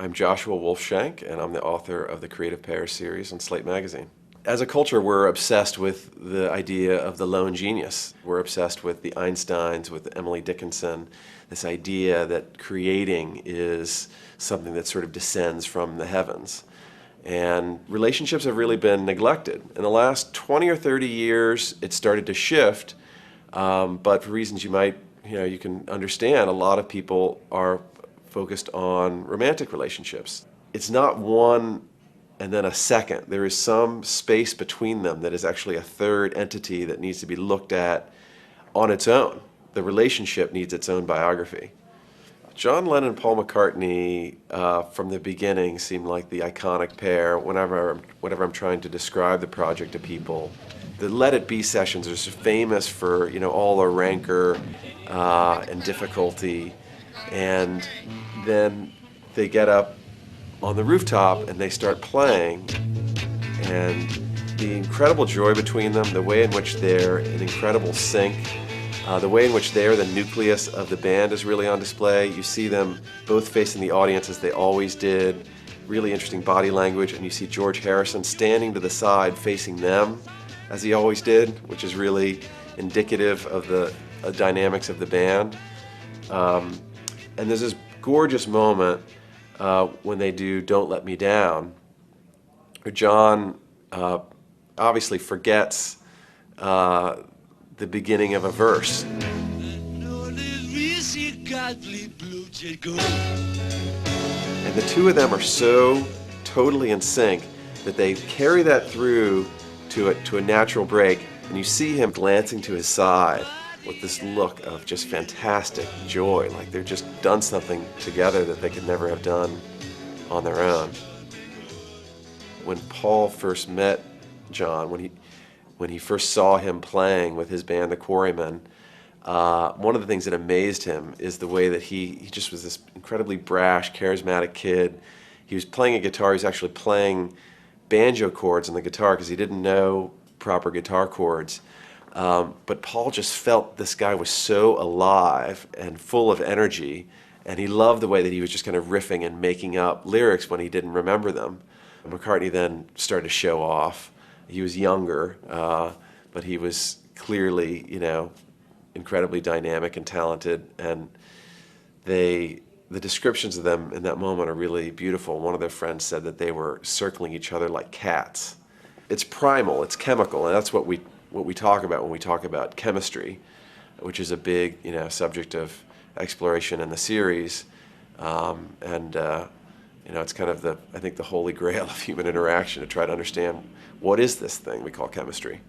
I'm Joshua Shenk, and I'm the author of the Creative Pairs series on Slate magazine. As a culture, we're obsessed with the idea of the lone genius. We're obsessed with the Einsteins, with Emily Dickinson, this idea that creating is something that sort of descends from the heavens. And relationships have really been neglected. In the last 20 or 30 years, it started to shift, but for reasons you can understand, a lot of people are focused on romantic relationships. It's not one and then a second. There is some space between them that is actually a third entity that needs to be looked at on its own. The relationship needs its own biography. John Lennon and Paul McCartney, from the beginning, seemed like the iconic pair. Whenever I'm trying to describe the project to people, the Let It Be sessions are so famous for all the rancor and difficulty, and then they get up on the rooftop and they start playing, and the incredible joy between them, the way in which they're in incredible sync, the way in which they're the nucleus of the band is really on display. You see them both facing the audience as they always did, really interesting body language, and you see George Harrison standing to the side facing them as he always did, which is really indicative of the dynamics of the band. And there's this gorgeous moment when they do Don't Let Me Down, where John obviously forgets the beginning of a verse. And the two of them are so totally in sync that they carry that through to a natural break, and you see him glancing to his side with this look of just fantastic joy, like they've just done something together that they could never have done on their own. When Paul first met John, when he first saw him playing with his band, the Quarrymen, one of the things that amazed him is the way that he just was this incredibly brash, charismatic kid. He was playing a guitar. He was actually playing banjo chords on the guitar because he didn't know proper guitar chords. But Paul just felt this guy was so alive and full of energy, and he loved the way that he was just kind of riffing and making up lyrics when he didn't remember them. McCartney then started to show off. He was younger, but he was clearly, incredibly dynamic and talented, and the descriptions of them in that moment are really beautiful. One of their friends said that they were circling each other like cats. It's primal, it's chemical, and that's what we talk about when we talk about chemistry, which is a big subject of exploration in the series, it's kind of I think the holy grail of human interaction, to try to understand what is this thing we call chemistry.